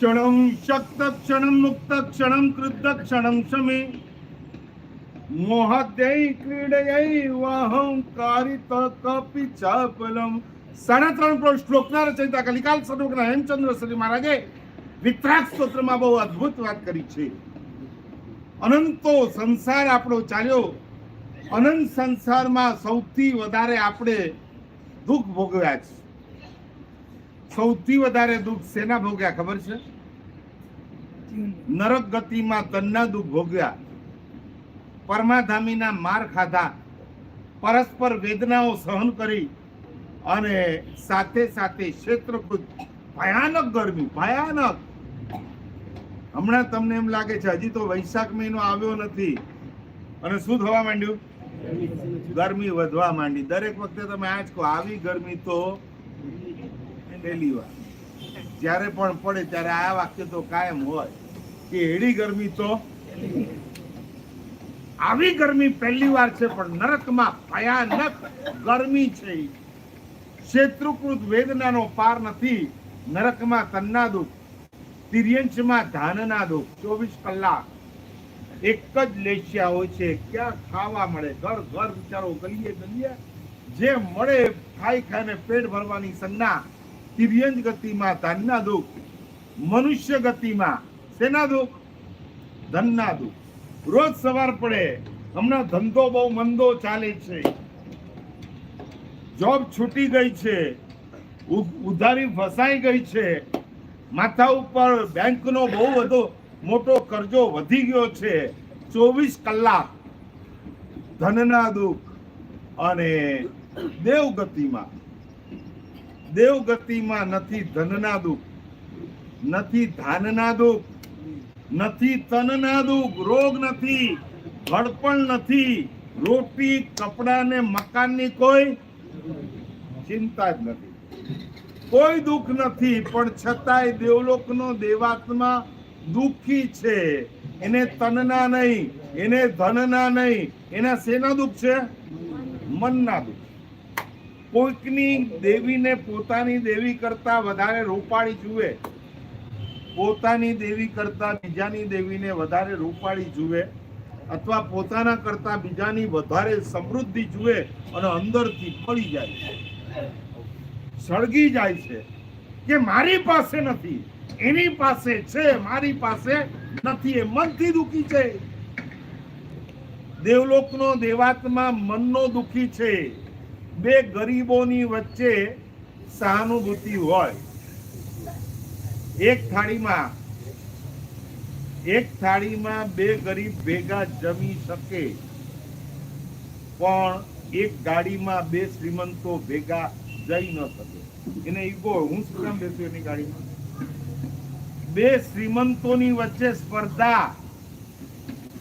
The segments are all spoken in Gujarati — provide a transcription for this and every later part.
क्षणं शक्त क्षणं मुक्त क्षणं क्रुद्ध क्षणं शमे मोहद्यै क्रीडयै वाहंकारित कपि चापलम। 3.5 શ્લોકના રચયિતા કલિકાલ સર્વજ્ઞ હેમચંદ્ર શ્રી મહારાજે વિતરાગ સ્તોત્રમાં બહુ અદ્ભુત વાત કરી છે. અનંતો સંસાર આપણો ચાલ્યો, અનંત સંસારમાં સૌથી વધારે આપણે દુઃખ ભોગવ્યા છે. સૌથી વધારે દુઃખ શેના ભોગ્યા ખબર છે? નરક ગતિમાં તનના દુઃખ ભોગ્યા, પરમાધામીના માર ખાધા, પરસ્પર વેદનાઓ સહન કરી અને સાથે સાથે ક્ષેત્રકૃત ભયાનક ગરમી, ભયાનક. હમણાં તમને એમ લાગે છે હજી તો વૈશાખ મહિનો આવ્યો નથી અને શું થવા માંડ્યું? ગરમી વધવા માંડી. દરેક વખતે તમે આ જ કહો, આવી ગરમી તો પહેલી વાર. જ્યારે પણ પડે ત્યારે આ વાક્ય તો કાયમ હોય કે એડી ગરમી તો આવી ગરમી પહેલી વાર છે, પણ નરકમાં ભયાનક ગરમી છે. ક્ષેત્રકૃત વેદનાનો પાર નથી. નરકમાં તનના દુઃખ, તિર્યંશમાં ધાનના દુઃખ. 24 કલાક એક જ લેશિયા હોય છે. ક્યાં ખાવા મળે? ઘર ઘર વિચારો, ગલીએ ગલીએ જે મળે ખાઈ ખાઈને પેટ ભરવાની સંજ્ઞા. તિર્યંશ ગતિમાં ધનના દુઃખ, મનુષ્ય ગતિમાં શેના દુઃખ? ધનના દુઃખ. રોજ સવાર પડે, હમણાં ધંધો બહુ મંદો ચાલે છે, જોબ છૂટી ગઈ છે, ઉધારી ફસાઈ ગઈ છે, માથા ઉપર બેંકનો બહુ બધો મોટો કરજો વધી ગયો છે. 24 કલાક ધનના દુઃખ. અને દેવગતિમાં, દેવગતિમાં નથી ધનના દુઃખ, નથી ધાનના દુઃખ, નથી તનના દુઃખ, રોગ નથી, ઘડપણ નથી, રોટી કપડા ને મકાનની કોઈ ચિંતા જ નથી, કોઈ દુઃખ નથી. પણ છતાંય દેવલોકનો દેવાત્મા દુઃખી છે. એને તનના નહીં, એને ધનના નહીં, એના શેના દુઃખ છે? મનના દુઃખ. કોઈકની દેવીને પોતાની દેવી કરતા વધારે રૂપાળી જુએ, પોતાની દેવી કરતા બીજાની દેવીને વધારે રૂપાળી જુએ, અથવા પોતાના કરતા બીજાની વધારે સમૃદ્ધિ જુએ અને અંદરથી પડી જાય છે, સળગી જાય છે કે મારી પાસે નથી, એની પાસે છે, મારી પાસે નથી. એ મનથી દુઃખી છે. દેવલોકનો દેવાત્મા મનનો દુઃખી છે. બે ગરીબોની વચ્ચે સહાનુભૂતિ હોય. એક થાળીમાં બે ગરીબ ભેગા જમી શકે, પણ એક ગાડીમાં બે શ્રીમંતો ભેગા જઈ ન શકે. એને ઈગો, હું શું કામ બેસું એની ગાડીમાં? બે શ્રીમંતોની વચ્ચે સ્પર્ધા,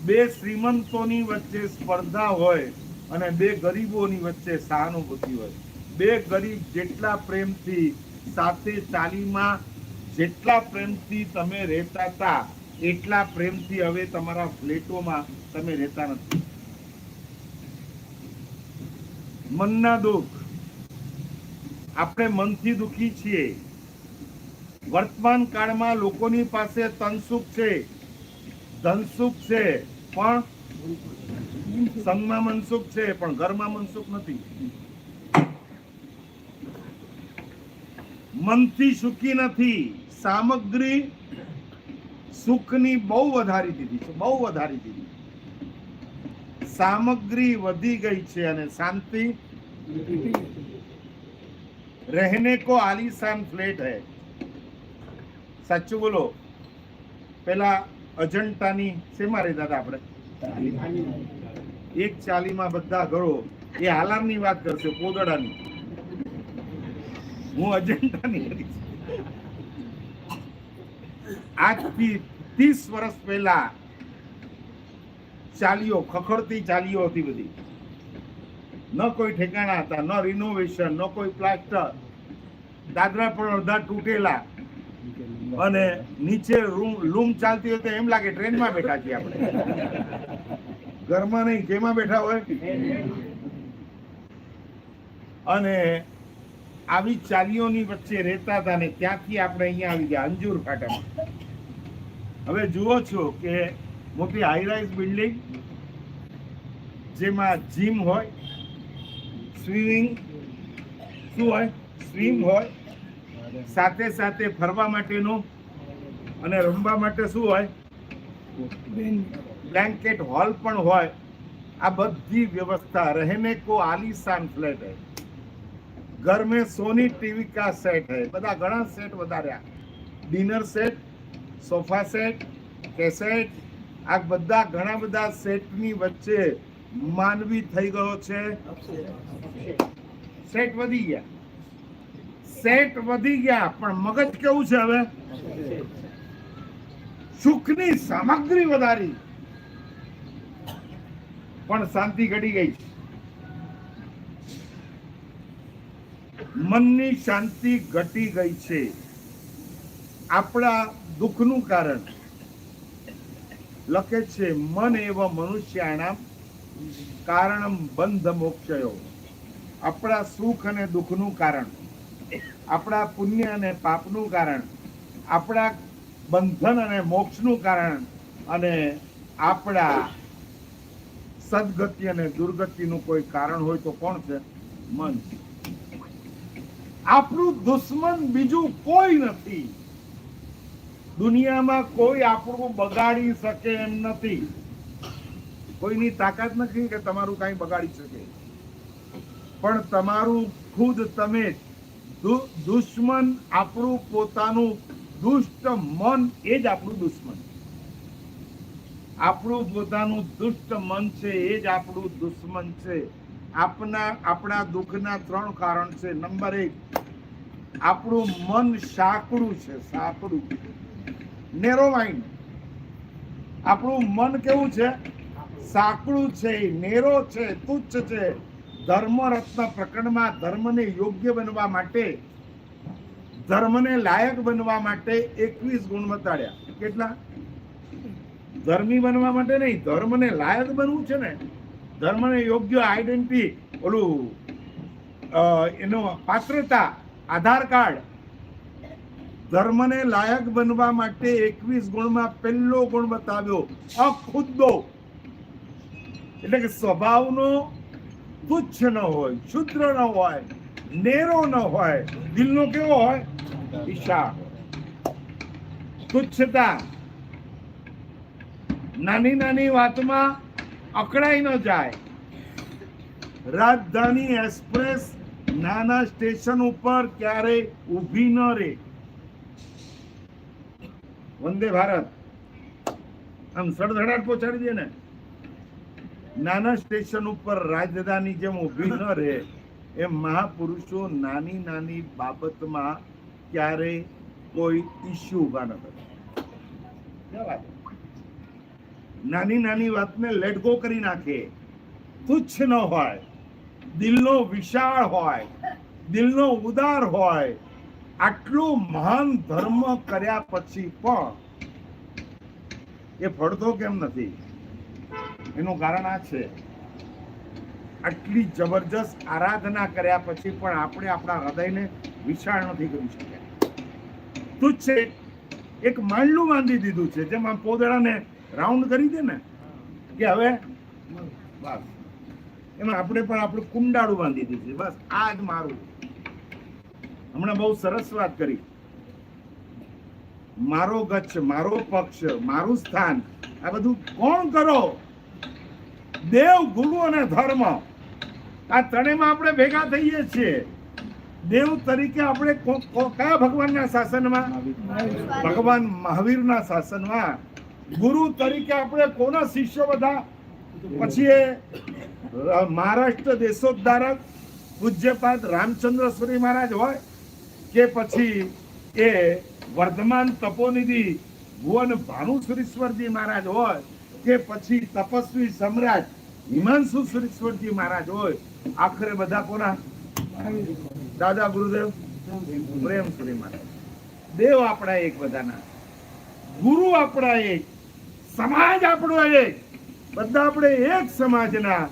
બે શ્રીમંતોની વચ્ચે સ્પર્ધા હોય અને બે ગરીબોની વચ્ચે સહાનુભૂતિ હોય. બે ગરીબ જેટલા પ્રેમથી સાથે ચાલીમાં જેટલા પ્રેમથી તમે રહેતા હતા, એટલા પ્રેમથી હવે તમારા ફ્લેટોમાં તમે રહેતા નથી. મનના દુઃખ. આપણે મનથી દુઃખી છીએ. વર્તમાન કાળમાં લોકોની પાસે તનસુખ છે, ધનસુખ છે, પણ સંગમાં મનસુખ છે, પણ ઘરમાં મનસુખ નથી. મનથી સુખી નથી. સામગ્રી સુખની બહુ વધારી દીધી છે, બહુ વધારી દીધી. સામગ્રી વધી ગઈ છે અને શાંતિ. રહેને કો આલીશાન ફ્લેટ હૈ. સાચું બોલો. પેલા અજંટાની શેમાં રહેતા હતા આપણે? 140માં બધા ઘરો. એ હાલારની વાત કરશે, પોદડાની. હું અજંટાની કરીશ. આજથી 30 વર્ષ પહેલા ચાલીઓ, ખખડતી ચાલીઓ હતી બધી. ન કોઈ ઠેકાણા હતા, ન રિનોવેશન, ન કોઈ પ્લાસ્ટર. દાદરા પણ અડધા તૂટેલા અને નીચે લૂમ ચાલતી હોય તો એમ લાગે ટ્રેનમાં બેઠા છીએ આપણે, ઘરમાં નહીં. જેમાં બેઠા હોય. અને આવી ચાલીઓની વચ્ચે રહેતા હતા ને ત્યાંથી આપણે અહીંયા આવી ગયા અંજુર ફાટામાં. હવે જુઓ છો કે મોટી હાઈરાઇઝ બિલ્ડિંગ જેમાં જીમ હોય, સ્વિમિંગ શું હોય, સ્વિમ હોય, સાથે સાથે ફરવા માટેનું અને રમવા માટે શું હોય, બ્લેન્કેટ હોલ પણ હોય. આ બધી વ્યवस्था रहने को आलीशान फ्लैट है. घर में सोनी टीवी का सेट है. બધા ઘણા સેટ વધાર્યા, dinner set, sofa set, cassette, આ બધા ઘણા બધા સેટની વચ્ચે માનવી થઈ ગયો છે. સેટ વધી ગયા, સેટ વધી ગયા, પણ મગજ કેવું છે હવે? સુખની સામગ્રી વધારી પણ શાંતિ ઘટી ગઈ. મનની શાંતિ ઘટી ગઈ છે. આપણા દુઃખનું કારણ લખે છે મન એવ મનુષ્યાણામ કારણમ બંધ મોક્ષયો. આપણા સુખ અને દુઃખનું કારણ, આપણા પુણ્ય અને પાપનું કારણ, આપણા બંધન અને મોક્ષનું કારણ અને આપણા સદગતિ અને દુર્ગતિનું કોઈ કારણ હોય તો કોણ છે? મન. આપણું દુશ્મન બીજું કોઈ નથી. દુનિયામાં કોઈ આપણું બગાડી શકે એમ નથી. કોઈની તાકાત નથી કે તમારું કઈ બગાડી શકે, પણ તમારું ખુદ તમે દુશ્મન. આપણું પોતાનું દુષ્ટ મન એ જ આપણું દુશ્મન. આપણું પોતાનું દુષ્ટ મન છે એ જ આપણું દુશ્મન છે. આપણા દુઃખના 3 કારણ છે. નંબર 1, આપણું મન સાંકડું છે, સાંકડું, નેરો માઇન્ડ. આપણું મન કેવું છે? સાંકડું છે, નેરો છે, તુચ્છ છે. ધર્મરત્ન પ્રકરણમાં ધર્મને યોગ્ય બનવા માટે, ધર્મને લાયક બનવા માટે 21 ગુણ બતાડ્યા. કેટલા? ધર્મી બનવા માટે નહીં, ધર્મને લાયક બનવું છે ને, ધર્મને યોગ્ય આઈડેન્ટિટી, ઓલું એનો પાત્રતા, આધાર કાર્ડ. ધર્મને લાયક બનવા માટે 21 ગુણમાં પહેલો ગુણ બતાવ્યો અખુદ્દો, એટલે કે સ્વભાવનો તુચ્છ ન હોય, શુદ્ર ન હોય, નેરો ન હોય, દિલનો કેવો હોય? ઈશા. તુચ્છતા, નાની નાની વાતમાં અકળાઈ ન જાય. રાજધાની એક્સપ્રેસ નાના સ્ટેશન ઉપર ક્યારેય ઊભી ન રહે. વંદે ભારત આમ સડધડાટ પહોંચાડી દે ને, નાના સ્ટેશન ઉપર રાજધાની જેમ ઊભી ન રહે એમ મહાપુરુષો નાની નાની બાબતમાં ક્યારેય કોઈ ઇસ્યુ ઊભા ન કરે. નાની નાની વાતને લેટ ગો કરી નાખે. તુચ્છ ન હોય, દિલનો વિશાળ હોય, દિલનો ઉદાર હોય. આટલું મહાન ધર્મ કર્યા પછી પણ એ ફળતો કેમ નથી? એનું કારણ આ છે, આટલી જબરજસ્ત આરાધના કર્યા પછી પણ આપણે આપણા હૃદયને વિશાળ નથી કરી શક્યા. તુચ્છ એક માંડલું બાંધી દીધું છે, જેમ આમ પોદળાને રાઉન્ડ કરી દે ને કે હવે બસ, એમાં આપણે પણ આપણું કુંડાળું બાંધી દીધું. બસ આ જ મારું. હમણાં બહુ સરસ વાત કરી. મારો ગચ્છ, મારો પક્ષ, મારું સ્થાન, આ બધું કોણ કરો? દેવ, ગુરુ અને ધર્મ. આ ત્રણેયમાં આપણે ભેગા થઈએ છીએ. દેવ તરીકે આપણે કયા ભગવાનના શાસનમાં? ભગવાન મહાવીરના શાસનમાં. ગુરુ તરીકે આપણે કોના શિષ્ય બધા? પછી એ મહારાષ્ટ્ર દેશોદ્ધારક પૂજ્યપાદ રામચંદ્ર સુરી મહારાજ હોય, કે પછી એ વર્ધમાન તપોનિધિ ભુવન ભાનુસુરીશ્વરજી મહારાજ હોય, કે પછી તપસ્વી સમ્રાટ હિમાંશુ સુરેશ્વરજી મહારાજ હોય. આખરે બધા કોના? દાદા ગુરુદેવ પ્રેમ સુરી મહારાજ. દેવ આપણા એક, બધાના ગુરુ આપણા એક, સમાજ આપણો એક, બધા આપણે એક સમાજના.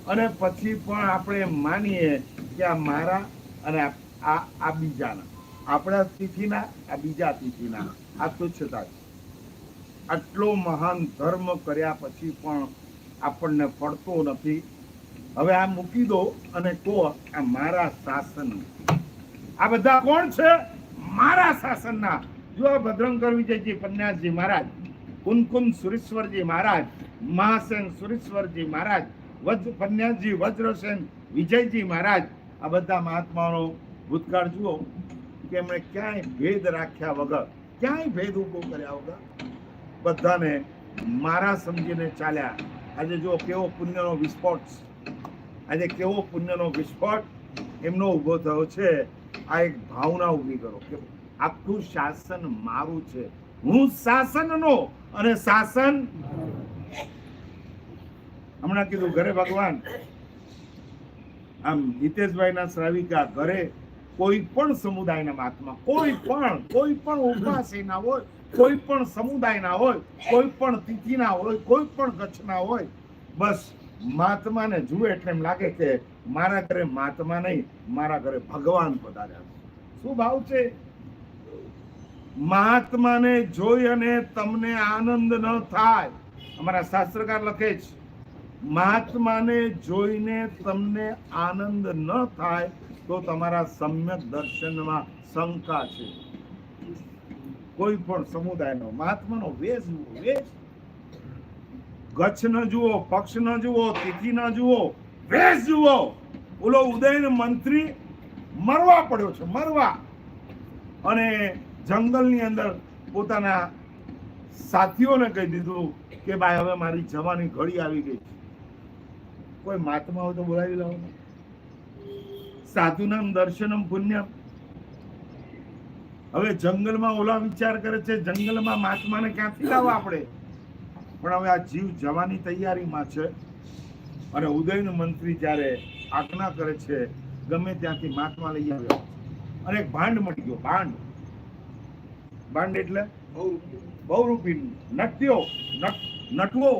અને પછી પણ આપણે માનીએ કે આ મારા અને આ બીજાના, આપણા તિથિના, આ બીજા તિથિના, આ તુચ્છતા. આટલો મહાન ધર્મ કર્યા પછી પણ આપણને પડતો નથી. હવે આ મૂકી દો અને કહો આ મારા શાસન. આ બધા કોણ છે? મારા શાસનના. જો ભદ્રંકર વિજયજી પન્યાસજી મહારાજ, કુનકુન સુરેશ્વરજી મહારાજ, મહાસેન સુરેશ્વરજી મહારાજ, પન્યાસજી વજ્રસેન વિજયજી મહારાજ, આ બધા મહાત્માનો ભૂતકાળ જુઓ કે એમણે ક્યાંય ભેદ રાખ્યા વગર, ક્યાંય ભેદ ઉભો કર્યા વગર બધાને મારા સમજીને ચાલ્યા. આજે જો કેવો પુણ્યનો વિસ્ફોટ, આજે કેવો પુણ્યનો વિસ્ફોટ એમનો ઉભો થયો છે. આ એક ભાવના ઊભી કરો કે આખું શાસન મારું છે, હું શાસનનો અને શાસન. હમણાં કીધું ઘરે ભગવાન, આમ હિતેશભાઈના શ્રાવિકા ઘરે કોઈ પણ સમુદાયના મહાત્મા, કોઈ પણ ઉપાસીના હોય, કોઈ પણ સમુદાયના હોય, કોઈ પણ તિથિના હોય, કોઈ પણ કચ્છના હોય, બસ મહાત્માને જુએ એટલે એમ લાગે કે મારા ઘરે મહાત્મા નહીં, મારા ઘરે ભગવાન પધાર્યા. શું ભાવ છે? મહાત્માને જોઈ અને તમને આનંદ ન થાય, અમારા શાસ્ત્રકાર લખે છે, મહાત્માને જોઈને તમને આનંદ ન થાય તો તમારા સમ્યક દર્શનમાં શંકા છે. કોઈ પણ સમુદાયનો મહાત્માનો વેશ જુઓ, વેશ. ગચ્છ ન જુઓ, પક્ષ ન જુઓ, તિથિ ન જુઓ, વેશ જુઓ. ઓલો ઉદયન મંત્રી મરવા પડ્યો છે, મરવા. અને જંગલની અંદર પોતાના સાથીઓને કહી દીધું કે ભાઈ હવે મારી જવાની ઘડી આવી ગઈ. કોઈ મહાત્મા હોય તો બોલાવી લાવો. સાધુનામ દર્શનમ પુણ્યમ. હવે જંગલમાં ઓલા વિચાર કરે છે, જંગલમાં મહાત્માને ક્યાંથી લાવવા આપણે? પણ હવે આ જીવ જવાની તૈયારીમાં છે અને ઉદયન મંત્રી જ્યારે આજ્ઞા કરે છે ગમે ત્યાંથી મહાત્મા લઈ આવ્યો અને એક ભાંડ મળી ગયો. ભાંડ, ભાંડ એટલે બહુરૂપી, નટ્યો, નટવો.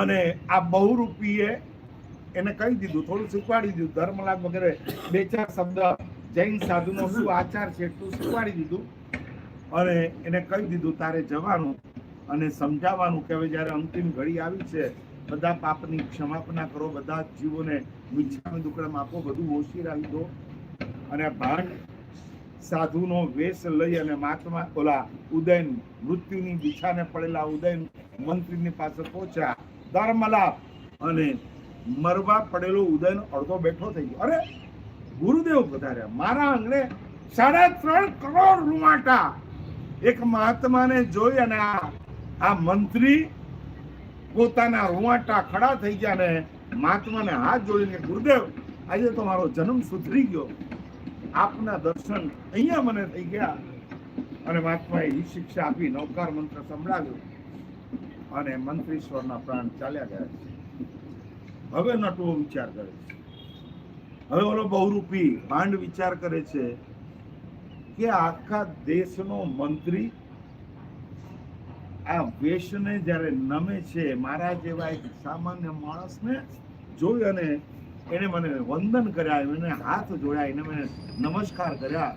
અને આ બહુરૂપીએ એને કહી દીધું, થોડું શીખવાડી દીધું, ધર્મલાભ વગેરે બે ચાર શબ્દ જૈન સાધુનો શું આચાર છે એટલું શીખવાડી દીધું. અને એને કહી દીધું તારે જવાનું અને સમજાવવાનું કે હવે જ્યારે અંતિમ ઘડી આવી છે, બધા પાપની ક્ષમાપના કરો, બધા જીવોને મિચ્છામી દુક્કડમ આપો, બધું ઓશિરાવી દો. અને ભાંડ સાધુનો વેશ લઈ અને મહાત્મા ઓલા ઉદયન, મૃત્યુની બિછાને પડેલા ઉદયન મંત્રીની પાસે પહોંચ્યા. ધર્મલાભ અને મરવા પડેલો ઉદયન અડધો બેઠો થઈ ગયો. અરે ગુરુદેવ પધાર્યા મારા આંગણે, 3.5 કરોડ રૂવાટા. એક મહાત્માને જોઈ અને આ મંત્રી પોતાના રૂવાટા ખડા થઈ ગયા ને મહાત્માને હાથ જોડીને, ગુરુદેવ આજે તો મારો જન્મ સુધરી ગયો, આપના દર્શન અહીંયા મને થઈ ગયા. અને મહાત્માએ એ શિક્ષા આપી, નવકાર મંત્ર સંભળાવ્યો અને મંત્રીશ્વરના પ્રાણ ચાલ્યા ગયા. હવે નટવો વિચાર કરે છે. હવે ઓલો બહુરૂપી ભાંડ વિચાર કરે છે કે આખા દેશનો મંત્રી આ વેશને જ્યારે નમે છે, મારા જેવા એક સામાન્ય માણસને જોઈ અને એને મને વંદન કર્યા, એને હાથ જોડ્યા, એને મને નમસ્કાર કર્યા,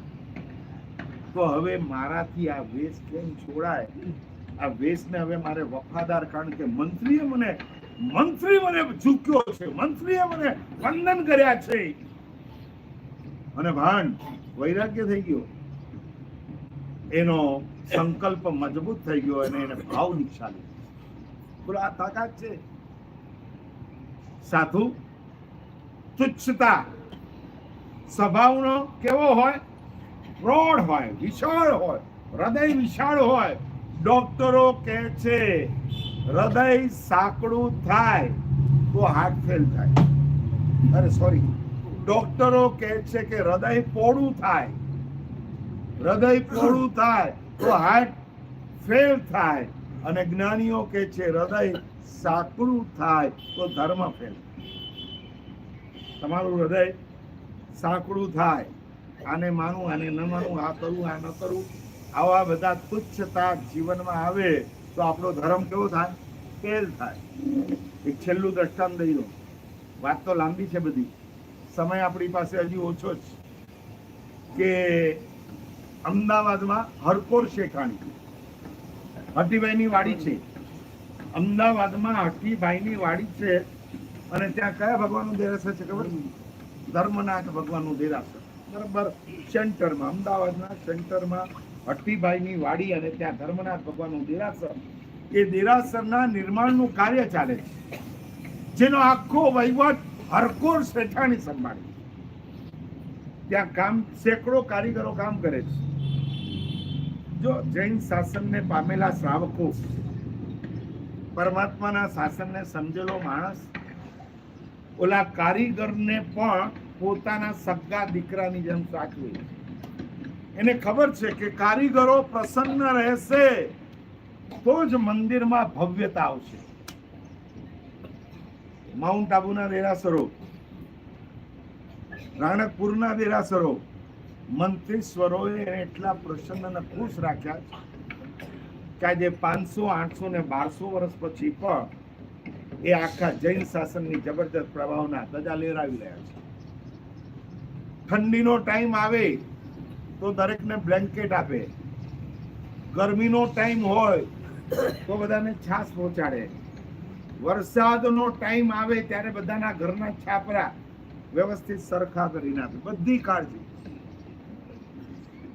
તો હવે મારાથી આ વેશ કેમ છોડાય? આ વેશને હવે મારે વફાદાર, કારણ કે મંત્રી મને ઝૂક્યો છે, મંત્રીએ મને વંદન કર્યા છે. અને ભાંડ વૈરાગ્ય થઈ ગયો, એનો સંકલ્પ મજબૂત થઈ ગયો અને એને ભાવ નિક્ષાલી. બોલો આ તાકાત છે. સાધુ તુચ્છતા સ્વભાવનો કેવો હોય? પ્રૌઢ હોય, વિશાળ હોય, હૃદય વિશાળ હોય. ડોક્ટરો કહે છે હૃદય સાંકડું થાય તો હાર્ટ ફેલ થાય. અરે સોરી, ડોક્ટરો કહે છે કે હૃદય પોળું થાય, હૃદય પોળું થાય તો હાર્ટ ફેલ થાય. અને જ્ઞાનીઓ કહે છે હૃદય સાંકડું થાય તો ધર્મ ફેલ. તમારું હૃદય સાંકડું થાય, આને માનું, આને ન માનું, આ કરું, આ ન કરું, આવા બધા તુચ્છતા જીવનમાં આવે તો આપણો ધર્મ કેવો થાય? ફેલ થાય. એક છેલ્લું દ્રષ્ટાંત દઈ દઉં, વાત તો લાંબી છે બધી, સમય આપણી પાસે હજી ઓછો જ કે અમદાવાદમાં હરકોર શેખાણી હઠીભાઈની વાડી છે. અમદાવાદમાં હઠીભાઈની વાડી છે અને ત્યાં કયા ભગવાનનું દેરાસર છે ખબર? ધર્મનાથ ભગવાનનું દેરાસર. બરાબર સેન્ટરમાં, અમદાવાદના સેન્ટરમાં હઠીભાઈની વાડી અને ત્યાં ધર્મનાથ ભગવાનનું દેરાસર. એ દેરાસરના નિર્માણનું કાર્ય ચાલે છે, જેનો આખો વહીવટ હરકોર શેઠાણી સંભાળે. ત્યાં કામ સેંકડો કારીગરો કામ કરે છે. જો જૈન શાસનને પામેલા શ્રાવકો, પરમાત્માના શાસનને સમજેલો માણસ ઓલા કારીગરને પણ પોતાના સગા દીકરાની જેમ સાચવે. એને ખબર છે કે કારીગરો પ્રસન્ન રહેશે તો જ મંદિરમાં ભવ્યતા આવશે. માઉન્ટ આબુના દેરાસરો, રાણકપુરના દેરાસરો, મંત્રીશ્વરોએ એટલા પ્રસન્ન અને ખુશ રાખ્યા કે આજે 500, 800 ને 1200 વર્ષ પછી પણ એ આખા જૈન શાસનની જબરજસ્ત પ્રભાવના ધજા લહેરાવી રહ્યા છે. ઠંડીનો ટાઈમ આવે તો દરેકને બ્લેન્કેટ આપે, ગરમીનો ટાઈમ હોય તો બધાને છાશ પહોંચાડે, વરસાદનો ટાઈમ આવે ત્યારે બધાના ઘરના છાપરા વ્યવસ્થિત સરખા કરીને આપે. બધી કાળજી,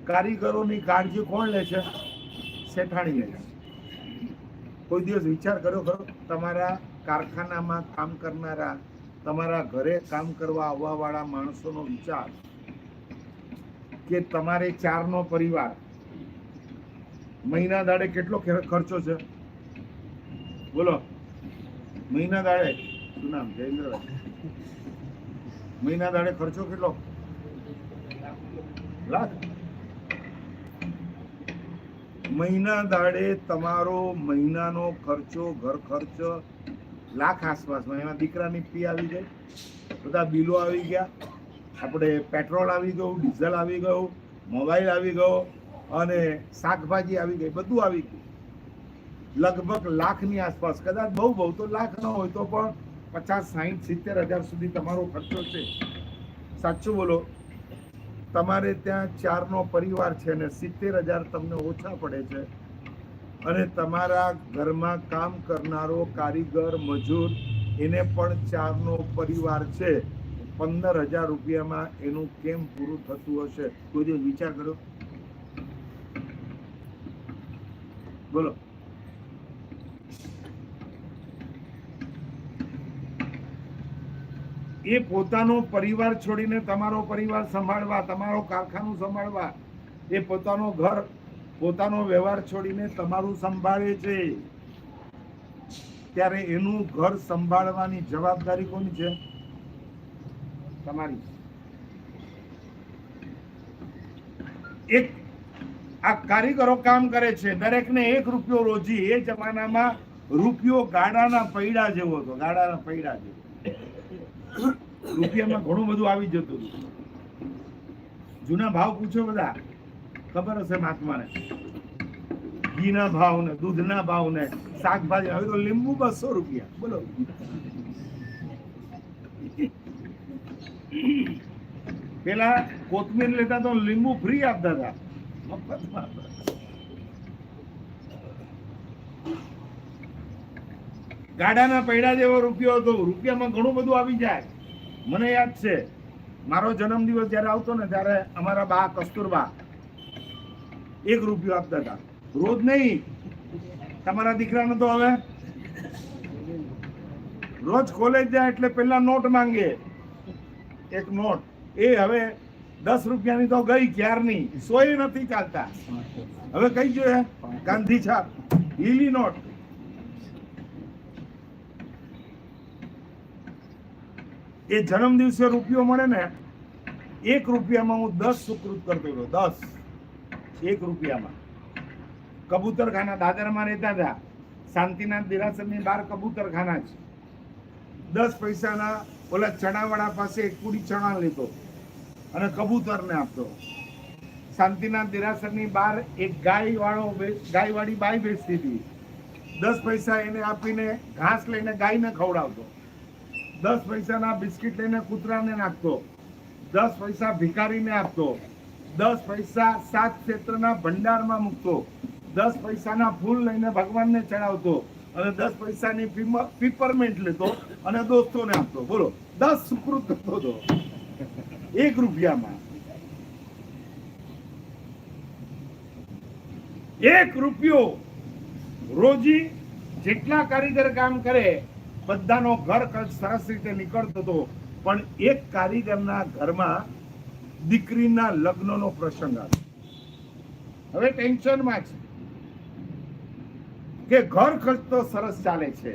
કારીગરોની કાળજી કોણ લે છે? શેઠાણી લે છે. કોઈ દિવસ વિચાર કર્યો ખરો તમારા કારખાનામાં કામ કરનારા, તમારા ઘરે કામ કરવા આવવા વાળા માણસોનો વિચાર કે તમારે 4નો પરિવાર મહિના દાડે કેટલો ખર્ચો છે? બોલો, મહિના દાડે શું નામ? જયેન્દ્રભાઈ, મહિના દાડે ખર્ચો કેટલો? લાખ. મહિના દાડે તમારો મહિનાનો ખર્ચો, ઘર ખર્ચ લાખ આસપાસમાં. એમાં દીકરાની ફી આવી ગઈ, બધા બિલો આવી ગયા, આપણે પેટ્રોલ આવી ગયું, ડીઝલ આવી ગયું, મોબાઈલ આવી ગયો અને શાકભાજી આવી ગઈ, બધું આવી ગયું. લગભગ લાખની આસપાસ, કદાચ બહુ તો લાખ ન હોય તો પણ 50, 60, 70 હજાર સુધી તમારો ખર્ચો છે. સાચું બોલો, તમારે ત્યાં 4નો પરિવાર છે અને 70,000 તમને ઓછા પડે છે અને તમારા ઘરમાં કામ કરનારો કારીગર, મજૂર એને પણ 4નો પરિવાર છે. 15,000 રૂપિયામાં એનું કેમ પૂરું થતું હશે? કોઈ દિવસ વિચાર કરો? બોલો. એ પોતાનો પરિવાર છોડીને તમારો પરિવાર સંભાળવા, તમારો કારખાનું સંભાળવા, એ પોતાનો ઘર, પોતાનો વ્યવહાર છોડીને તમારું સંભાળે છે. ત્યારે એનું ઘર સંભાળવાની જવાબદારી કોની છે? તમારી. એક આ કારીગરો કામ કરે છે, દરેકને 1 રૂપિયો રોજી. એ જમાનામાં રૂપિયો ગાડાના પૈડા જેવો હતો, ગાડાના પૈડા જેવો. રૂપિયામાં ઘણું બધું આવી જતું હતું. જૂના ભાવ પૂછો, બધા ખબર હશે મહાત્માને. ઘીના ભાવ ને, દૂધના ભાવ ને, શાકભાજી. હવે તો લીંબુ 200 રૂપિયા. બોલો. પેલા કોથમીર લેતા તો લીંબુ ફ્રી આપતા હતા, મફતમાં. ગાડાના પૈડા જેવો રૂપિયો હતો. રૂપિયામાં ઘણું બધું આવી જાય. મને યાદ છે, મારો જન્મદિવસ જયારે આવતો ને ત્યારે અમારા બા કસ્તુરબા 1 રૂપિયો આપતા હતા. રોજ નહીં, તમારા દીકરાને તો હવે રોજ કોલેજ જાય એટલે પેલા નોટ માંગે, 1 નોટ. એ હવે 10 રૂપિયાની તો ગઈ ક્યારની, 100 નથી ચાલતા. હવે કઈ જોઈએ? ગાંધી છાપ, લીલી નોટ. એ જન્મ દિવસે રૂપિયો મળે ને, 1 રૂપિયામાં હું 10 સુકૃત કરતો હતો. 10 1 રૂપિયામાં. કબૂતરખાના દાદરમાં રહેતા હતા, શાંતિનાથ દેરાસરની બહાર કબૂતરખાના છે. 10 પૈસાના ઓલા ચણાવાળા પાસે 1 પૂડી ચણા લેતો અને કબૂતરને આપતો. શાંતિનાથ દેરાસરની બહાર એક ગાયવાળી બાઈ બેસતી હતી. 10 પૈસા એને આપીને ઘાસ લઈને ગાયને ખવડાવતો. 10 પૈસાના બિસ્કિટ લઈને કૂતરાને નાખતો. 10 પૈસા ભિખારીને આપતો, 10 પૈસા સાત ક્ષેત્રના ભંડારમાં મૂકતો, 10 પૈસાના ફૂલ લઈને ભગવાનને ચડાવતો અને 10 પૈસાની પીપરમેન્ટ લેતો અને દોસ્તોને આપતો. બોલો 10 સુકૃત કરતો હતો 1 રૂપિયામાં. 1 રૂપિયો રોજી જેટલા કારીગર કામ કરે બધાનો ઘર ખર્ચ સરસ રીતે નીકળતો હતો. પણ એક કારીગરના ઘરમાં દીકરીના લગ્નનો પ્રસંગ આવ્યો. હવે ટેન્શનમાં છે કે ઘર ખર્ચ તો સરસ ચાલે છે.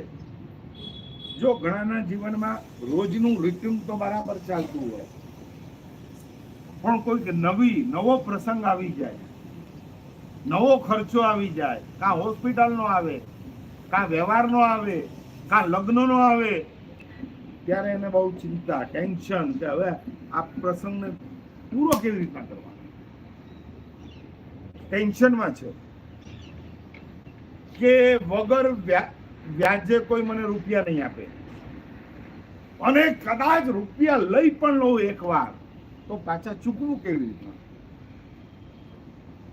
જો ઘણાના જીવનમાં રોજનું રૂટીન તો બરાબર ચાલતું હોય, પણ કોઈક નવો પ્રસંગ આવી જાય, નવો ખર્ચો આવી જાય, કાં હોસ્પિટલનો આવે, કાં વ્યવહારનો આવે, કાં લગ્નનો આવે, ત્યારે એને બહુ ચિંતા, ટેન્શન કે હવે આ પ્રસંગને પૂરો કેવી રીતના કરવાનો. ટેન્શનમાં છે કે વગર વ્યાજે કોઈ મને રૂપિયા નહીં આપે, અને કદાચ રૂપિયા લઈ પણ લઉં એકવાર તો પાછા ચૂકવું કેવી રીતના.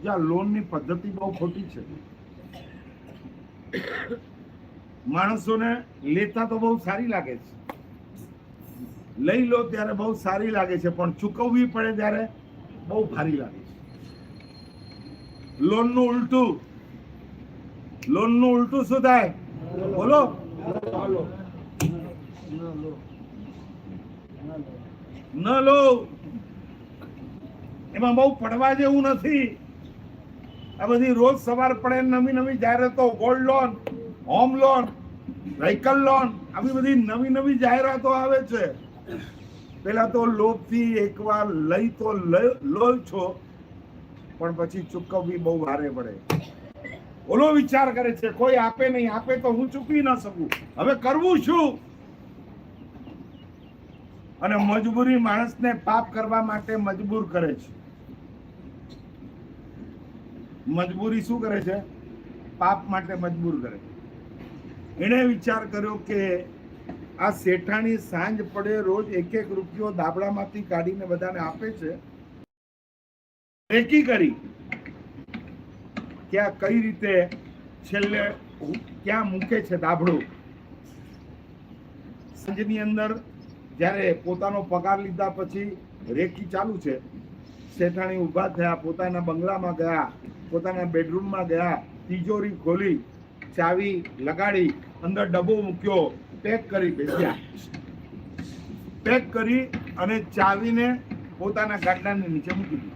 જ્યાં લોનની પદ્ધતિ બહુ ખોટી છે. માણસોને લેતા તો બહુ સારી લાગે છે, લઈ લો ત્યારે બહુ સારી લાગે છે, પણ ચૂકવવી પડે ત્યારે બહુ ભારી લાગે છે. લોનનું ઉલટું શું થાય? બોલો. ન લો. એમાં બહુ પડવા જેવું નથી. આ બધી રોજ સવાર પડે નવી જાહેરાતો, gold loan, home loan, vehicle loan, આવી બધી નવી જાહેરાતો આવે છે. પેલા તો લોભથી એકવાર લઈ તો લો છો, પણ પછી ચૂકવવી બહુ ભારે પડે. ઓલો વિચાર કરે છે કોઈ આપે નહીં, આપે તો હું ચૂકવી ન શકું, હવે કરવું શું? અને મજબૂરી માણસને પાપ કરવા માટે મજબૂર કરે છે. મજબૂરી શું કરે છે? પાપ માટે મજબૂર કરે. એણે વિચાર કર્યો કે આ શેઠાણી સાંજ પડે રોજ 1 રૂપિયો દાબડામાંથી કાઢીને બધાને આપે છે. રેકી કરી કે આ કઈ રીતે છેલ્લે ક્યાં મૂકે છે દાબડું. સાંજની અંદર જ્યારે પોતાનો પગાર લીધા પછી રેકી ચાલુ છે, શેઠાણી ઊભા થયા, પોતાના બંગલામાં ગયા, પોતાના બેડરૂમમાં ગયા, તિજોરી ખોલી, ચાવી લગાડી, અંદર ડબ્બો મૂક્યો, પેક કરી બેસ્યા. પેક કરી અને ચાવીને પોતાના ગાડાની નીચે મૂકી દીધી.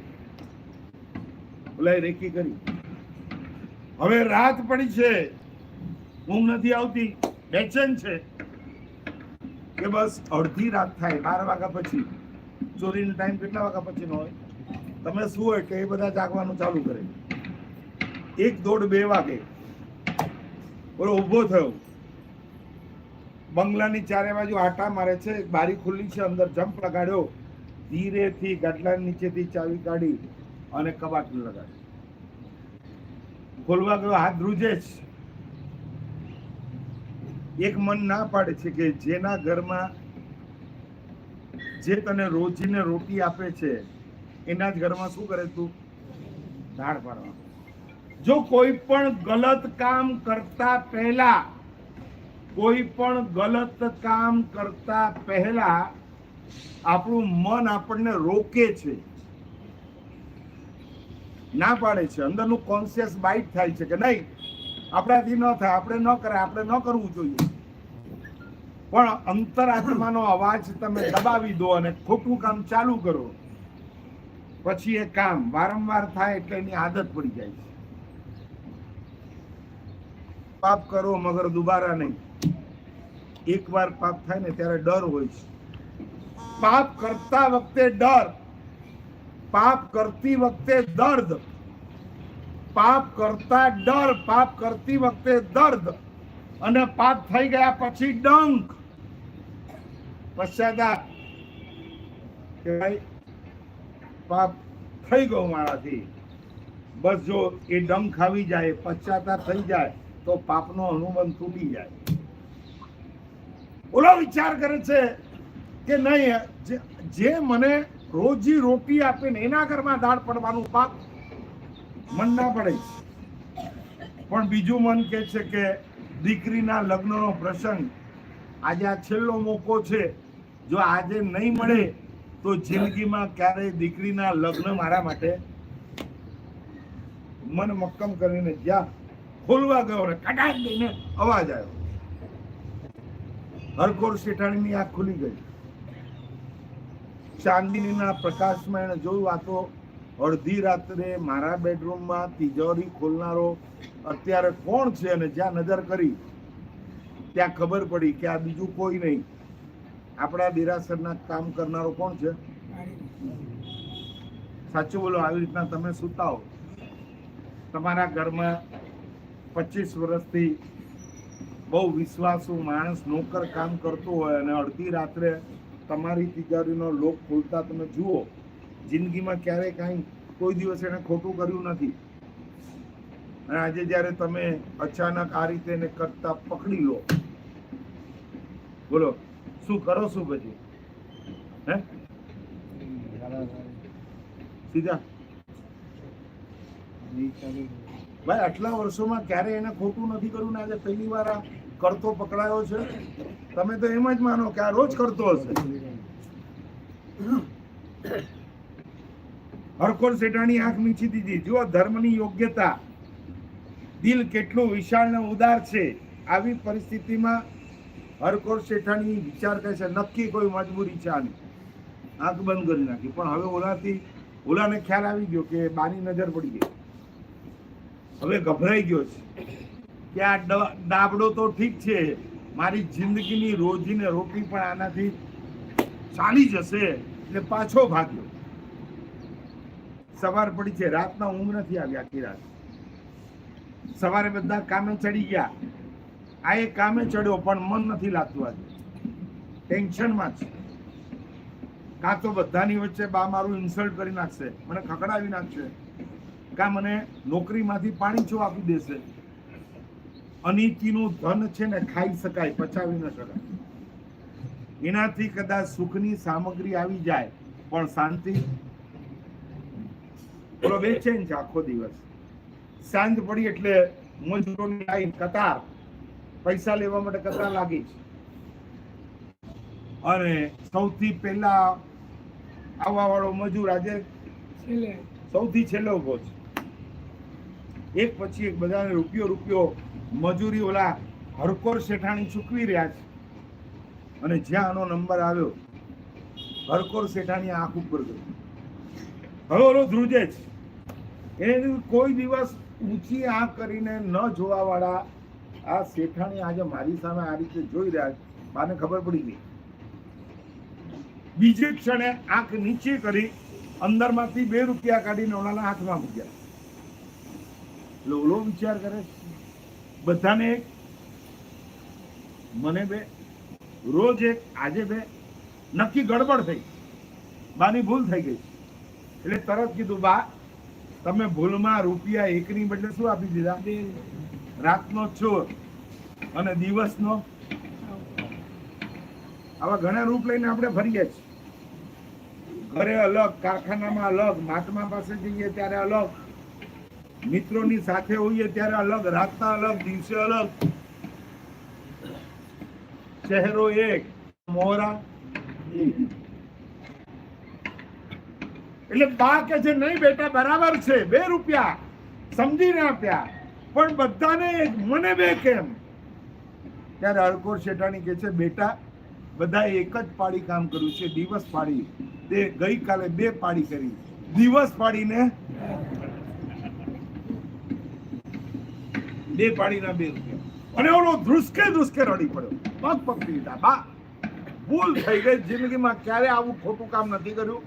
ઓલા રેકી કરી. હવે રાત પડી છે, ઊંઘ નથી આવતી, બેચેન છે કે બસ અડધી રાત થાય 12 વાગ્યા પછી. ચોરીનો ટાઈમ કેટલા વાગ્યા પછીનો હોય? તમે શું હોય કે એ બધા જાગવાનું ચાલુ કરે. 1, 1:30, 2 વાગે બોલો ઊભો થયો, બંગલાની ચારે બાજુ આટા મારે છે, બારી ખુલ્લી છે, અંદર જમ્પ લગાડ્યો, ધીરેથી ગાડલા નીચેથી ચાવી કાઢી અને કબાટ લગાડી. ખોલવા ગયો, હાથ ધ્રુજે છે. એક મન ના પાડે છે કે જેના ઘરમાં જે તને રોજીને રોટી આપે છે એના જ ઘરમાં શું કરે તું? ધાડ પાડવા. જો કોઈ પણ ગલત કામ કરતા પહેલા આપણું મન આપણને રોકે છે, ના પાડે છે. અંદરનું કોન્શિયસ બાઇટ થાય છે કે નહીં, આપણાથી ન થાય, આપણે ન કરાય, આપણે ન કરવું જોઈએ. પણ અંતરાત્માનો અવાજ તમે દબાવી દો અને ખોટું કામ ચાલુ કરો, પછી એ કામ વારંવાર થાય એટલે એની આદત પડી જાય છે. પાપ કરો મગર દુબારા નહીં. એકવાર પાપ થાય ને ત્યારે ડર હોય છે. પાપ કરતા વખતે ડર, પાપ કરતી વખતે દર્દ, પાપ કરતા ડર, પાપ કરતી વખતે દર્દ, અને પાપ થઈ ગયા પછી ડંક, પશ્ચાતાપ કે ભાઈ પાપ થઈ ગયો મારાથી. બસ જો એ ડંક આવી જાય, પશ્ચાતાપ થઈ જાય તો પાપનો અનુબંધ તૂટી જાય. ઓલો વિચાર કરે છે કે નહીં, જે મને રોજી રોટી આપે ને એના ઘરમાં દાળ પડવાનું પાપ મન ના પડે. પણ બીજું મન કે છે કે દીકરીના લગ્નનો પ્રસંગ આજે આ છેલ્લો મોકો છે, જો આજે નહીં મળે તો જિંદગીમાં ક્યારેય દીકરીના લગ્ન મારા માટે. મન મક્કમ કરીને જ્યાં ખોલવા ગયો ને કડાક દઈને અવાજ આવ્યો. હરકોર શેઠાણીની આંખ ખુલી ગઈ. ચાંદનીના પ્રકાશમાં એને જોયું આ તો અડધી રાત્રે મારા બેડરૂમમાં તિજોરી ખોલનારો અત્યારે કોણ છે, અને જ્યાં નજર કરી ત્યાં ખબર પડી કે આ બીજું કોઈ નહીં, આપણા દેરાસરના કામ કરનારો કોણ છે? સાચું બોલો. આવી રીતના તમે સૂતા હો, તમારા ઘરમાં 25 વર્ષથી બહુ વિશ્વાસુ માણસ નોકર કામ કરતો હોય અને અડધી રાત્રે તમારી તિજોરીનો લોક ખોલતા તમે જુઓ. જિંદગીમાં ક્યારેય કાંઈ કોઈ દિવસ એને ખોટું કર્યું નથી, અને આજે જ્યારે તમે અચાનક આ રીતે એને કરતા પકડી લો, બોલો શું કરો? શું પછી હે સીધા ભાઈ આટલા વર્ષોમાં ક્યારે એને ખોટું નથી કર્યું ને આજે પહેલી વાર આ કરતો પકડાયો છે. તમે તો એમ જ માનો કે આ રોજ કરતો હશે. હરકોર શેઠાણી આંખ મીચી દીધી. જુઓ ધર્મની યોગ્યતા, દિલ કેટલું વિશાળ ને ઉદાર છે. આવી પરિસ્થિતિમાં હરકોર શેઠાણી વિચાર કરે છે નક્કી કોઈ મજબૂરી છે આની. આંખ બંધ કરી નાખી. પણ હવે ઓલાને ખ્યાલ આવી ગયો કે બાની નજર પડી ગઈ. હવે ગભરાઈ ગયો છે કે આ ડાબડો તો ઠીક છે, મારી જિંદગીની રોજીને રોટી પણ આનાથી ચાલી જશે, એટલે પાછો ભાગ્યો. સવાર પડી છે, રાતના ઊંઘ નથી આવી આખી રાત. સવારે બધા કામે ચડી ગયા, આ એ કામે ચડ્યો પણ મન નથી લાગતું. આજે ટેન્શનમાં છે. કાં તો બધાની વચ્ચે બા મારું ઇન્સલ્ટ કરી નાખશે, મને ખકડાવી નાખશે, કાં મને નોકરીમાંથી પાણી ચો આપી દેશે. અનીતિનું ધન છે ને ખાઈ શકાય, પચાવી ન શકાય. એનાથી કદાચ સુખની સામગ્રી આવી જાય પણ શાંતિ બોલો બેચેન છે આખો દિવસ. સાંજ પડી એટલે મજૂરોની લાઈન, કતાર, પૈસા લેવા માટે કતાર લાગી છે. અને સૌથી પહેલા આવવા વાળો મજૂર આજે સૌથી છેલ્લો ઉભો છે. એક પછી એક બધાને રૂપિયો મજૂરી ઓલા હરકોર શેઠાણી ચૂકવી રહ્યા છે. અને જ્યાં આનો નંબર આવ્યો, હરકોર શેઠાણી આંખ ઉપર ગઈ. હવે ઓલો ધ્રુજે છે. એને કોઈ દિવસ ઊંચી આંખ કરીને ન જોવા વાળા આ શેઠાણી આજે મારી સામે આ રીતે જોઈ રહ્યા છે. બાને ખબર પડી ગઈ. બીજે ક્ષણે આંખ નીચે કરી અંદરમાંથી 2 રૂપિયા કાઢીને ઓલાના હાથમાં મૂક્યા. એટલે ઓલો વિચાર કરે બધાને એક, મને 2, રોજ એક, આજે 2. નક્કી ગડબડ થઈ, બાની ભૂલ થઈ ગઈ. એટલે તરત કીધું બા તમે ભૂલમાં રૂપિયા 1ની બદલે શું આપી દીધા? રાતનો ચોર અને દિવસનો. આવા ઘણા રૂપ લઈને આપણે ફરીએ છીએ. ઘરે અલગ, કારખાનામાં અલગ, મહાત્મા પાસે જઈએ ત્યારે અલગ, મિત્રોની સાથે હોઈએ ત્યારે અલગ, રાતના અલગ, દિવસે અલગ. ચહેરો એક, મોહરા એક. એટલે બા કે છે નહીં બેટા બરાબર છે, 2 રૂપિયા સમજીને આપ્યા, પણ બધાને મને 2 કેમ? ત્યારે હરકોર શેઠાણી કે છે બેટા બધા એક જ પાડી કામ કર્યું છે, દિવસ પાડી. તે ગઈકાલે 2 પાડી કરી, દિવસ પાડીને 2 પાડીના 2 રૂપિયા. અને ઓલો ધ્રુસકે રડી પડ્યો, પગ પકડી લીધા. બા ભૂલ થઈ ગઈ, જિંદગીમાં ક્યારે આવું ખોટું કામ નથી કર્યું.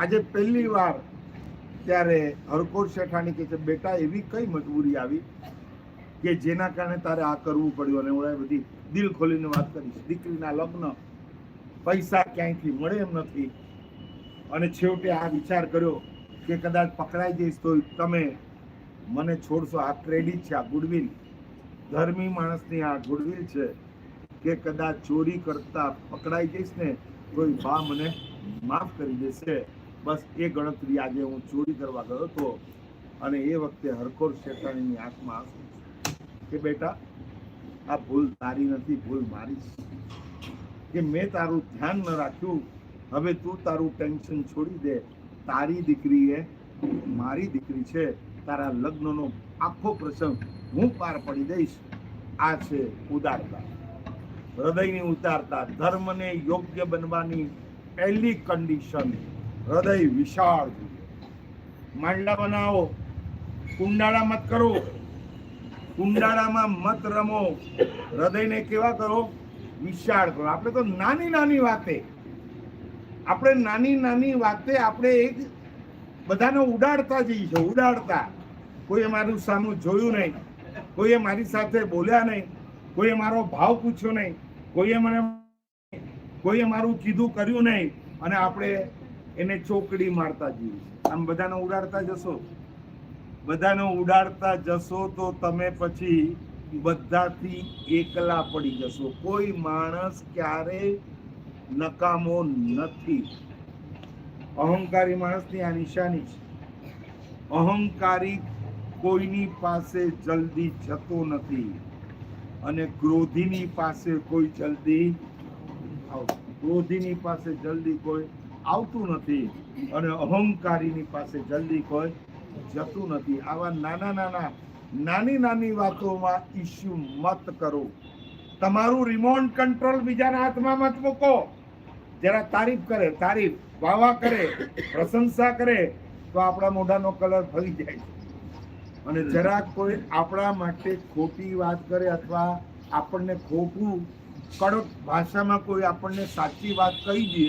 આજે પહેલી વાર ત્યારે હરકોર શેઠાણી કે છે બેટા એવી કઈ મજબૂરી આવી કે જેના કારણે તારે આ કરવું પડ્યું? અને ઓળાએ બધી દિલ ખોલીને વાત કરી. દીકરીના લગ્ન, પૈસા ક્યાંયથી મળે એમ નથી, અને છેવટે આ વિચાર કર્યો કે કદાચ પકડાઈ જઈશ તો તમે મને છોડશો. આ ક્રેડિટ છે, આ ગુડવિલ, ધર્મી માણસની આ ગુડવિલ છે કે કદાચ ચોરી કરતા પકડાઈ જઈશ ને તો બા મને માફ કરી દેશે. બસ એ ગણતરી આજે હું ચોરી કરવા ગયો હતો અને એ વખતે હરખોર શેતાણીની આંખમાં આંસુ કે બેટા આ ભૂલ તારી નથી, ભૂલ મારી કે મેં તારું ધ્યાન ન રાખ્યું. હવે તું તારું ટેન્શન છોડી દે. તારી દીકરી એ મારી દીકરી છે. તારા લગ્નનો આખો પ્રસંગ હું પાર પડી દઈશ. આ છે ઉદારતા, હૃદયની ઉદારતા. ધર્મને યોગ્ય બનવાની પહેલી કન્ડિશન હૃદય વિશાળ જોઈએ. માંડલા બનાવો, કુંડાળા મત કરો, કુંડાળામાં મત રમો. હૃદયને કેવા કરો? વિશાળ કરો. આપણે તો નાની નાની વાતે આપણે એક બધાને ઉડાડતા જઈએ છીએ, ઉડાડતા. કોઈએ મારું સામું જોયું નહીં, કોઈએ મારી સાથે બોલ્યા નહીં, કોઈએ મારો ભાવ પૂછ્યો નહીં, કોઈએ મારું કીધું કર્યું નહીં, અને આપણે એને ચોકડી મારતા જઈએ. આમ બધાને ઉડાડતા જશો તો તમે પછી બધાથી એકલા પડી જશો. કોઈ માણસ ક્યારેય નકામો નથી. અહંકારી માણસની આ નિશાની છે. અહંકારી કોઈની પાસે જલ્દી જતો નથી અને ક્રોધીની પાસે કોઈ જલ્દી આવતું નથી અને અહંકારીની પાસે જલ્દી કોઈ જતું નથી. આવા નાની વાતોમાં ઇસ્યુ મત કરો. તમારું રિમોટ કંટ્રોલ બીજાના હાથમાં મત મૂકો. જરા તારીફ કરે, વાવા કરે, પ્રશંસા કરે તો આપણા મોઢાનો કલર ફરી જાય છે. અને જરાક કોઈ આપણા માટે ખોટી વાત કરે અથવા આપણને ખોટું કડક ભાષામાં કોઈ આપણને સાચી વાત કહી દે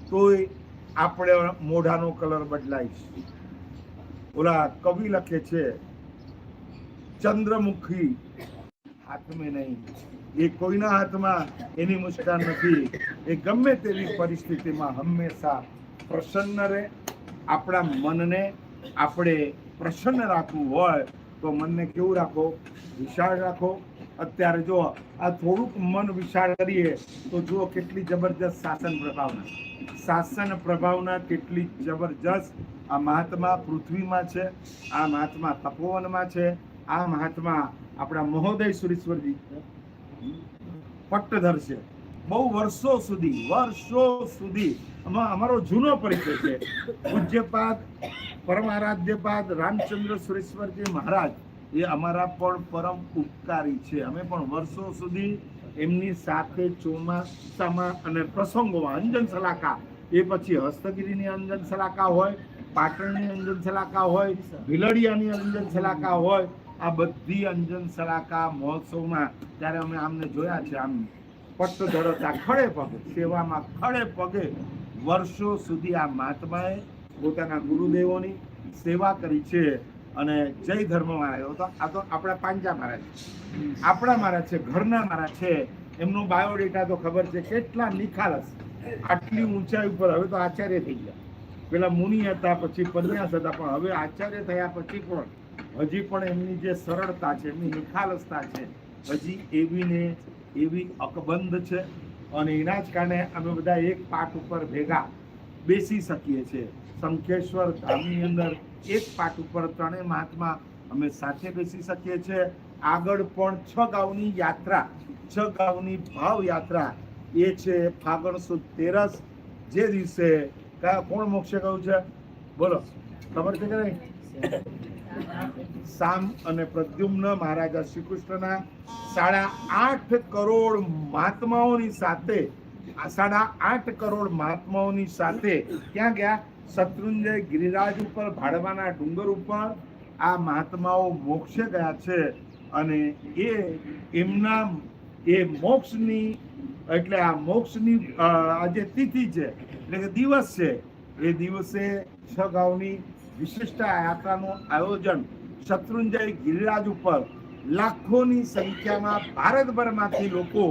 તોય આપણે મોઢાનો કલર બદલાય છે. ઓલા કવિ લખે છે, ચંદ્રમુખી હાથ મેં નહીં. એ કોઈના હાથમાં એની મુસ્કાન નથી. એ ગમે તેવી પરિસ્થિતિમાં હંમેશા પ્રસન્ન રહે. આપણા મનને આપણે પ્રસન્ન રાખવું હોય તો મનને કેવું રાખો? વિશાળ રાખો. અત્યારે જો આ થોડુંક મન વિશાળ કરીએ તો જુઓ કેટલી જબરજસ્ત શાસન પ્રભાવના કેટલી જબરજસ્ત આ મહાત્મા પૃથ્વીમાં છે, આ મહાત્મા તપોવનમાં છે, આ મહાત્મા આપણા મહોદય સુરેશ્વરજી પટ્ટધર છે. બહુ વર્ષો સુધી અમારો જૂનો પરિચય છે. પૂજ્યપાદ પરમ આરાધ્યપાદ રામચંદ્ર સુરેશ્વરજી મહારાજ એ અમારા પણ પરમ ઉપકારી છે. અમે પણ વર્ષો સુધી એમની સાથે ચોમાસામાં અને પ્રસંગોમાં અંજન સલાકા, એ પછી હસ્તગીરીની અંજન સલાકા હોય, પાટણની અંજન સલાકા હોય, ભીલડિયાની અંજન સલાકા હોય, આ બધી અંજન સલાકા મહોત્સવમાં ત્યારે અમે આમને જોયા છે. આમ પટ્ટધર હતા, ખડે પગે સેવામાં, ખડે પગે વર્ષો સુધી આ મહાત્માએ પોતાના ગુરુદેવોની સેવા કરી છે. અને જય ધર્મમાં આવ્યો તો આ તો આપણા પાંજા મહારાજ છે, ઘરના મહારાજ છે. એમનો બાયોડેટા તો ખબર છે, કેટલા નિખાલસ, આટલી ઊંચાઈ ઉપર. હવે તો આચાર્ય થઈ ગયા. પેલા મુનિ હતા, પછી પન્યાસ હતા, પણ હવે આચાર્ય થયા પછી પણ હજી પણ એમની જે સરળતા છે, એમની નિખાલસતા છે, હજી એવી અકબંધ છે. અને એના જ કારણે અમે બધા એક પાટ ઉપર ભેગા બેસી શકીએ છીએ. શંખેશ્વર ધામની અંદર એક પાટ ઉપર ત્રણેય મહાત્મા અમે સાથે બેસી શકીએ છીએ. આગળ પણ 6 ગાઉની યાત્રા, 6 ગાઉની ભાવ યાત્રા એ છે ફાગણ સુદ 13, જે દિવસે કોણ મોક્ષે ગયું છે બોલો, ખબર છે કે નહીં? સામ અને પ્રદ્યુમ્ન મહારાજા શ્રી કૃષ્ણના 8.5 કરોડ મહાત્માઓની સાથે, 8.5 કરોડ મહાત્માઓની સાથે ક્યાં ગયા? શત્રુંજય ગિરિરાજ ઉપર, ભાડવાના ડુંગર ઉપર આ મહાત્માઓ મોક્ષે ગયા છે. અને એ મોક્ષની એટલે આ મોક્ષની આ જે તિથિ છે એટલે કે દિવસ છે, એ દિવસે 6 ગાઉની વિશિષ્ટ યાત્રાનું આયોજન શત્રુંજય ગિરિરાજ ઉપર લાખોની સંખ્યામાં ભારતભરમાંથી લોકો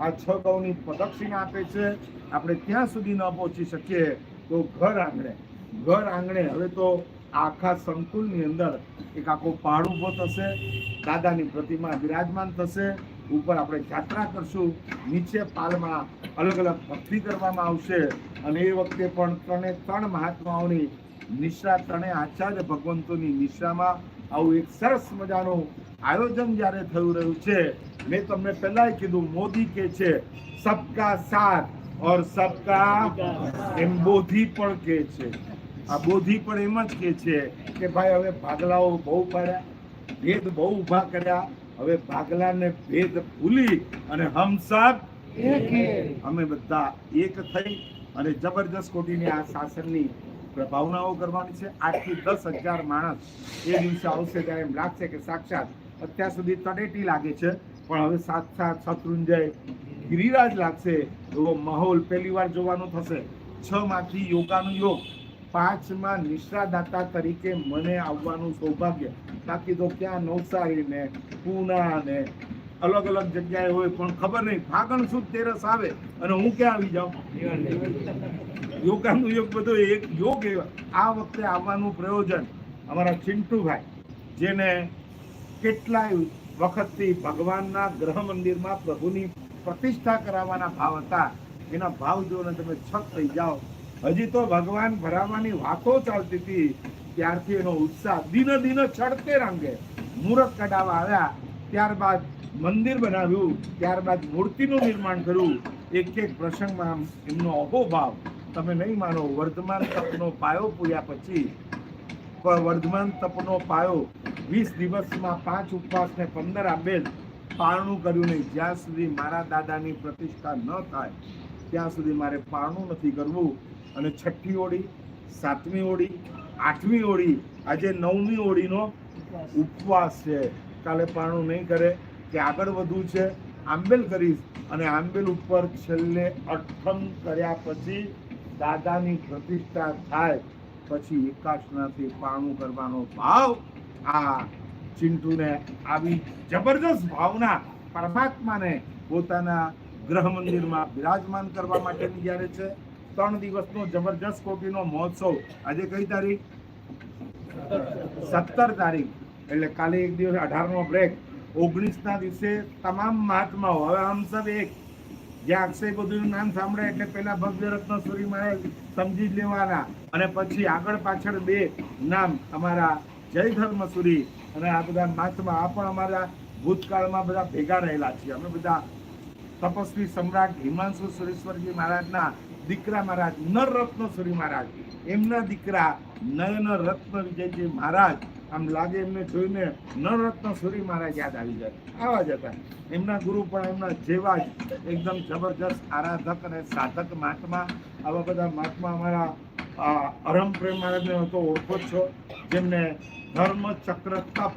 આ 6 ગાઉની પ્રદક્ષિણા આપે છે. આપણે ત્યાં સુધી ન પહોંચી શકીએ તો ઘર આંગણે હવે તો આખા સંકુલની અંદર એક આખો પહાડ ઊભો થશે, દાદાની પ્રતિમા બિરાજમાન થશે. ઉપર આપણે યાત્રા કરશું, નીચે પાલમાં અલગ અલગ ભક્તિ કરવામાં આવશે. અને એ વખતે પણ ત્રણ મહાત્માઓની નિશ્રા, ત્રણે આચાર્ય ભગવંતોની નિશ્રામાં આવું એક સરસ મજાનું આયોજન જ્યારે થયું રહ્યું છે. મેં તમને પહેલા કીધું, મોદી કે છે સબકા સાથ ઓર સબકા, એમ બોધી પણ કે છે. આ બોધી પણ એમ જ કે છે કે ભાઈ હવે ભાગલાઓ બહુ પાડ્યા, ભેદ બહુ ઊભા કર્યા, હવે ભાગલાને ભેદ ભૂલી અને હમ સબ અમે બધા એક થઈ અને જબરજસ્ત કોટીની આ શાસનની પ્રભાવનાઓ કરવાની છે. 8 થી 10,000 માણસ એ દિવસે આવશે ત્યારે એમ લાગશે કે સાક્ષાત અત્યાર સુધી તળેટી લાગે છે, પણ હવે સાક્ષાત શત્રુંજય ગિરિરાજ લાગશે એવો માહોલ પહેલી વાર જોવાનું થશે. 6 માંથી યોગાનું યોગ, 5માં નિશ્રાદાતા તરીકે મને આવવાનું સૌભાગ્ય. બાકી તો ક્યાં નવસારી ને પૂના ને અલગ અલગ જગ્યાએ હોય, પણ ખબર નહીં ફાગણ સુદ તેરસ આવે અને હું ક્યાં આવી જાઉં. યોગાનું યોગ બધો એક યોગ. આ વખતે આવવાનું પ્રયોજન અમારા ચિંટુભાઈ, જેને કેટલાય વખતથી ભગવાનના ગ્રહ મંદિરમાં પ્રભુની પ્રતિષ્ઠા કરાવવાના ભાવ હતા, એના ભાવ જોઈને તમે છક થઈ જાઓ. હજી તો ભગવાન ભરાવાની વાતો ચાલતી હતી ત્યારથી એનો ઉત્સાહ દિન દિન ચડતે રંગે. મુહૂર્ત કઢાવવા આવ્યા, ત્યારબાદ મંદિર બનાવ્યું, ત્યારબાદ મૂર્તિનું નિર્માણ કર્યું. એક એક પ્રસંગમાં એમનો અહોભાવ તમે નહીં માનો. વર્ધમાન તપનો પાયો પૂર્યા પછી, વર્ધમાન તપનો પાયો 20 દિવસમાં 5 ઉપવાસ ને 15 આંબેલ પારણું કર્યું નહીં. જ્યાં સુધી મારા દાદાની પ્રતિષ્ઠા ન થાય ત્યાં સુધી મારે પારણું નથી કરવું. અને 6ઠી ઓળી, 7મી ઓળી, 8મી ઓળી, આજે 9મી ઓળીનો ઉપવાસ છે. કાલે પારણું નહીં કરે કે આગળ વધવું છે, આંબેલ કરીશ અને આંબેલ ઉપર છેલ્લે અઠમ કર્યા પછી દાદાની પ્રતિષ્ઠા થાય પછી એકાશનાથી પારણું કરવાનો ભાવ. આ ચિંટુને આવી જબરજસ્ત ભાવના પરમાત્માને પોતાના ગ્રહ મંદિરમાં બિરાજમાન કરવા માટેની જ્યારે છે. 3 દિવસનો જબરજસ્ત કોટીનો મહોત્સવ. આજે કઈ તારીખ? 17 તારીખ. એટલે કાલે એક દિવસ 18નો બ્રેક. 19ના દિવસે તમામ મહાત્માઓ, હવે હમ સબ એક, જ્યાં અક્ષય બધું નામ સાંભળે એટલે પેલા ભવ્ય રત્ન સુરી મારે સમજી જ લેવાના, અને પછી આગળ પાછળ 2 નામ અમારા જય ધર્મ સુરી અને આ બધા મહાત્મા. આ પણ અમારા ભૂતકાળમાં બધા ભેગા રહેલા છીએ. અમે બધા તપસ્વી સમ્રાટ હિમાંશુ સુરેશ્વરજી મહારાજના દીકરા મહારાજ નરરત્ન સુરી મહારાજ, એમના દીકરા નયન રત્ન વિજયજી મહારાજ. આમ લાગે એમને જોઈને નરરત્ન સુરી મહારાજ યાદ આવી જાય. આવા જ હતા એમના ગુરુ, પણ એમના જેવા જ એકદમ જબરજસ્ત આરાધક અને સાધક મહાત્મા. આવા બધા મહાત્મા અમારા અરમ પ્રેમ મહારાજને તો ઓળખો છો, જેમને ધર્મ ચક્ર તપ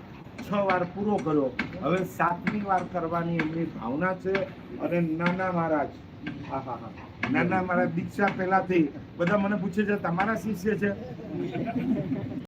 6 વાર પૂરો કર્યો. હવે 7મી વાર કરવાની એમની ભાવના છે. અને નાના મહારાજ, નાના મહારાજ દીક્ષા પહેલાથી બધા મને પૂછે છે તમારા શિષ્ય છે?